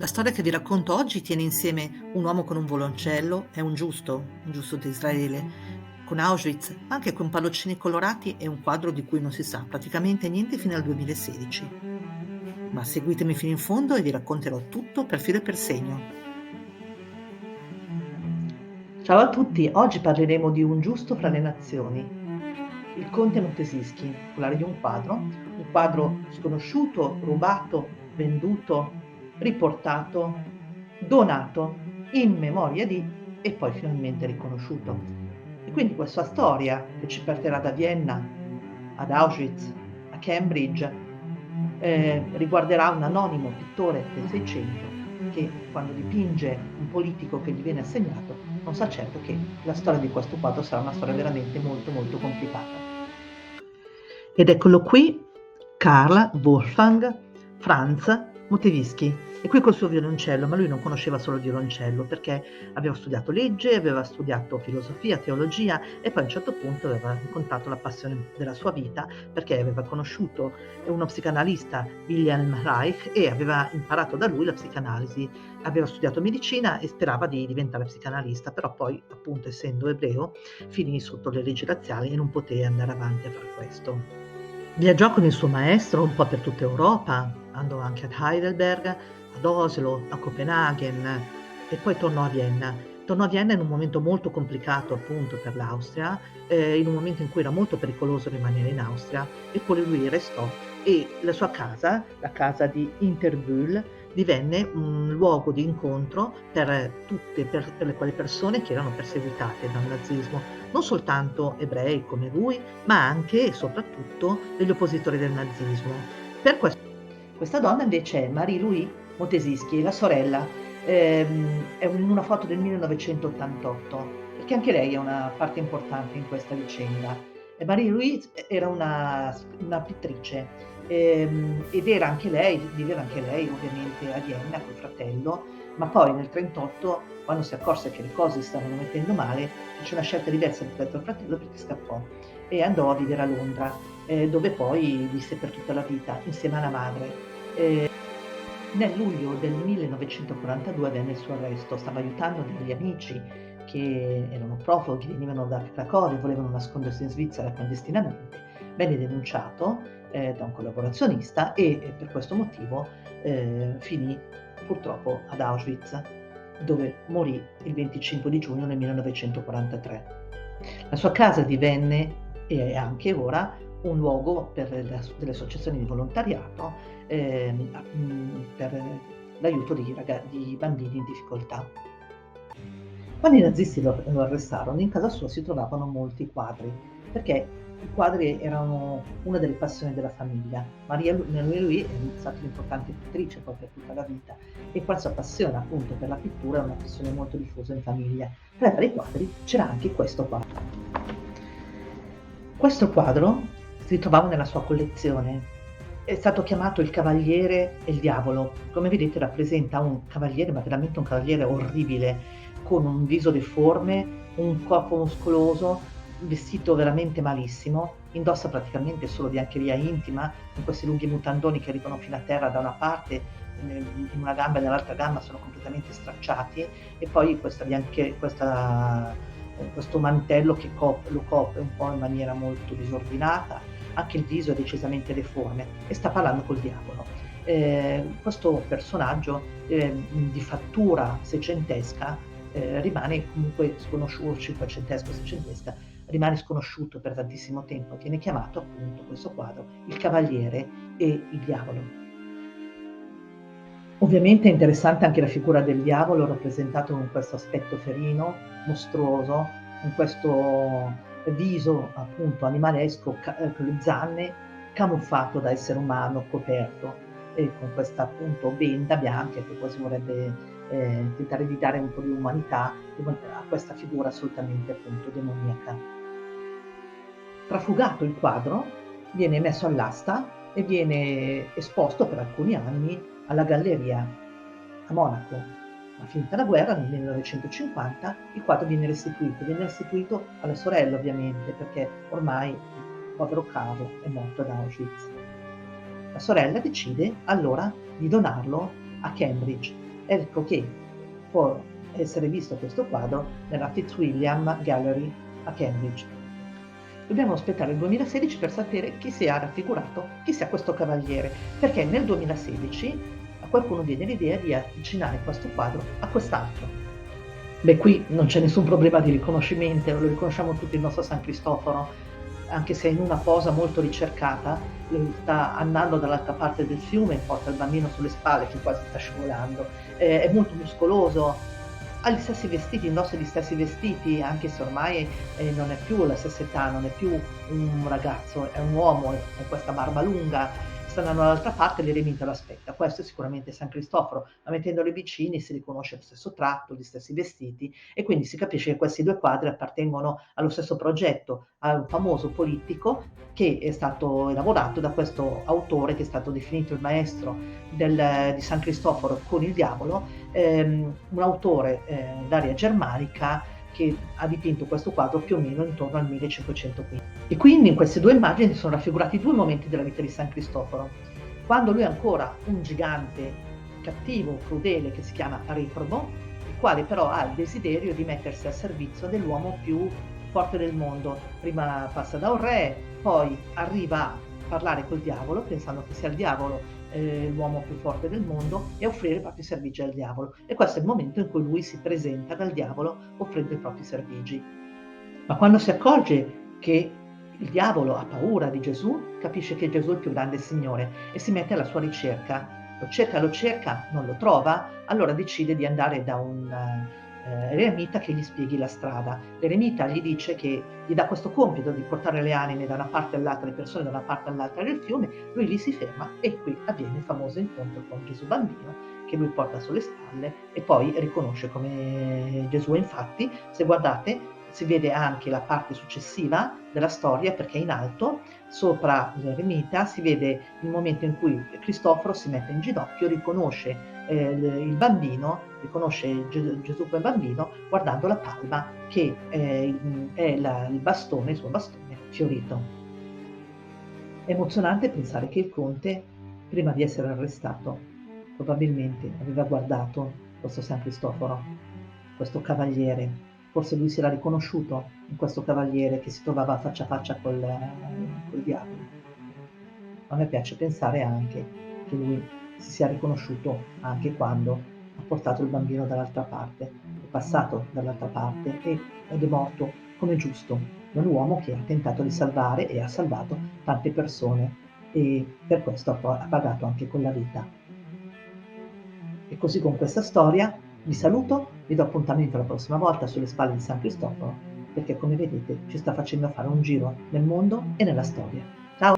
La storia che vi racconto oggi tiene insieme un uomo con un violoncello e un giusto di Israele, con Auschwitz, ma anche con palloncini colorati e un quadro di cui non si sa praticamente niente fino al 2016. Ma seguitemi fino in fondo e vi racconterò tutto per filo e per segno. Ciao a tutti, oggi parleremo di Un giusto fra le nazioni. Il conte Mutesischi, titolare di un quadro sconosciuto, rubato, venduto, riportato, donato, in memoria di e poi finalmente riconosciuto. E quindi questa storia che ci porterà da Vienna ad Auschwitz, a Cambridge, riguarderà un anonimo pittore del Seicento che quando dipinge un politico che gli viene assegnato non sa certo che la storia di questo quadro sarà una storia veramente molto molto complicata. Ed eccolo qui, Karl Wolfgang Franz Mutewicki. E qui col suo violoncello, ma lui non conosceva solo il violoncello perché aveva studiato legge, aveva studiato filosofia, teologia e poi a un certo punto aveva incontrato la passione della sua vita perché aveva conosciuto uno psicanalista, Wilhelm Reich, e aveva imparato da lui la psicanalisi. Aveva studiato medicina e sperava di diventare psicanalista, però poi, appunto, essendo ebreo, finì sotto le leggi razziali e non poté andare avanti a fare questo. Viaggiò con il suo maestro un po' per tutta Europa, andò anche ad Heidelberg, ad Oslo, a Copenaghen e poi tornò a Vienna. Tornò a Vienna in un momento molto complicato appunto per l'Austria, in un momento in cui era molto pericoloso rimanere in Austria, eppure lui restò e la sua casa, la casa di Interbühl, divenne un luogo di incontro per quelle persone che erano perseguitate dal nazismo, non soltanto ebrei come lui, ma anche e soprattutto degli oppositori del nazismo. Per questo questa donna invece è Marie-Louise Mutesischi, la sorella, è in una foto del 1988, perché anche lei è una parte importante in questa vicenda. E Marie-Louise era una pittrice, ed era anche lei, viveva anche lei ovviamente a Vienna col fratello, ma poi nel 1938, quando si accorse che le cose si stavano mettendo male, fece una scelta diversa rispetto al fratello perché scappò e andò a vivere a Londra, dove poi visse per tutta la vita insieme alla madre. Nel luglio del 1942 venne il suo arresto, stava aiutando degli amici che erano profughi, venivano da Cracovia e volevano nascondersi in Svizzera clandestinamente. Venne denunciato da un collaborazionista e per questo motivo finì purtroppo ad Auschwitz, dove morì il 25 di giugno del 1943. La sua casa divenne, e è anche ora, un luogo per delle associazioni di volontariato per l'aiuto di bambini in difficoltà. Quando i nazisti lo arrestarono, in casa sua si trovavano molti quadri, perché i quadri erano una delle passioni della famiglia. Marie-Louise è stata un'importante pittrice poi per tutta la vita e questa passione appunto per la pittura è una passione molto diffusa in famiglia. Tra i vari quadri c'era anche questo quadro. Questo quadro si trovava nella sua collezione. È stato chiamato il Cavaliere e il Diavolo. Come vedete rappresenta un cavaliere, ma veramente un cavaliere orribile, con un viso deforme, un corpo muscoloso, vestito veramente malissimo, indossa praticamente solo biancheria intima, con questi lunghi mutandoni che arrivano fino a terra da una parte, in una gamba e nell'altra gamba sono completamente stracciati, e poi questo mantello che lo copre un po' in maniera molto disordinata, anche il viso è decisamente deforme e sta parlando col diavolo. Questo personaggio di fattura seicentesca rimane comunque sconosciuto, cinquecentesco, seicentesca, rimane sconosciuto per tantissimo tempo, viene chiamato appunto questo quadro il Cavaliere e il Diavolo. Ovviamente è interessante anche la figura del diavolo rappresentato con questo aspetto ferino, mostruoso, con questo viso appunto animalesco, con le zanne, camuffato da essere umano, coperto e con questa appunto benda bianca che quasi vorrebbe tentare di dare un po' di umanità a questa figura assolutamente appunto demoniaca. Trafugato il quadro, viene messo all'asta e viene esposto per alcuni anni alla galleria a Monaco. Ma finita la guerra, nel 1950, il quadro viene restituito alla sorella ovviamente, perché ormai il povero Carlo è morto ad Auschwitz. La sorella decide allora di donarlo a Cambridge, Ecco che può essere visto questo quadro nella Fitzwilliam Gallery a Cambridge. Dobbiamo aspettare il 2016 per sapere chi si è raffigurato, chi sia questo cavaliere, perché nel 2016 a qualcuno viene l'idea di avvicinare questo quadro a quest'altro. Beh, qui non c'è nessun problema di riconoscimento, lo riconosciamo tutti il nostro San Cristoforo, anche se in una posa molto ricercata, lui sta andando dall'altra parte del fiume, porta il bambino sulle spalle che quasi sta scivolando, è molto muscoloso, ha gli stessi vestiti, indossa gli stessi vestiti, anche se ormai non è più la stessa età, non è più un ragazzo, è un uomo con questa barba lunga, sta andando dall'altra parte e l'eremita lo aspetta. Questo è sicuramente San Cristoforo, ma mettendoli vicini si riconosce lo stesso tratto, gli stessi vestiti e quindi si capisce che questi due quadri appartengono allo stesso progetto, a un famoso politico che è stato elaborato da questo autore che è stato definito il maestro di San Cristoforo con il diavolo, un autore d'area germanica che ha dipinto questo quadro più o meno intorno al 1515. E quindi in queste due immagini sono raffigurati due momenti della vita di San Cristoforo. Quando lui è ancora un gigante cattivo, crudele, che si chiama Reprobo, il quale però ha il desiderio di mettersi al servizio dell'uomo più forte del mondo. Prima passa da un re, poi arriva a parlare col diavolo, pensando che sia il diavolo l'uomo più forte del mondo e offrire i propri servigi al diavolo. E questo è il momento in cui lui si presenta dal diavolo offrendo i propri servigi. Ma quando si accorge che il diavolo ha paura di Gesù, capisce che Gesù è il più grande Signore e si mette alla sua ricerca. Lo cerca, non lo trova, allora decide di andare da un eremita che gli spieghi la strada. L'eremita gli dice che gli dà questo compito di portare le anime da una parte all'altra, le persone da una parte all'altra del fiume, lui lì si ferma e qui avviene il famoso incontro con Gesù bambino che lui porta sulle spalle e poi riconosce come Gesù. Infatti, se guardate, si vede anche la parte successiva della storia perché in alto, sopra l'eremita, si vede il momento in cui Cristoforo si mette in ginocchio, riconosce il bambino, riconosce Gesù come bambino guardando la palma che è il bastone, il suo bastone fiorito. È emozionante pensare che il conte, prima di essere arrestato, probabilmente aveva guardato questo San Cristoforo, questo cavaliere. Forse lui si era riconosciuto in questo cavaliere che si trovava faccia a faccia col diavolo. A me piace pensare anche che lui si sia riconosciuto anche quando ha portato il bambino dall'altra parte, è passato dall'altra parte ed è morto come giusto, dall'uomo che ha tentato di salvare e ha salvato tante persone e per questo ha pagato anche con la vita. E così con questa storia vi saluto, vi do appuntamento la prossima volta sulle spalle di San Cristoforo, perché come vedete ci sta facendo fare un giro nel mondo e nella storia. Ciao!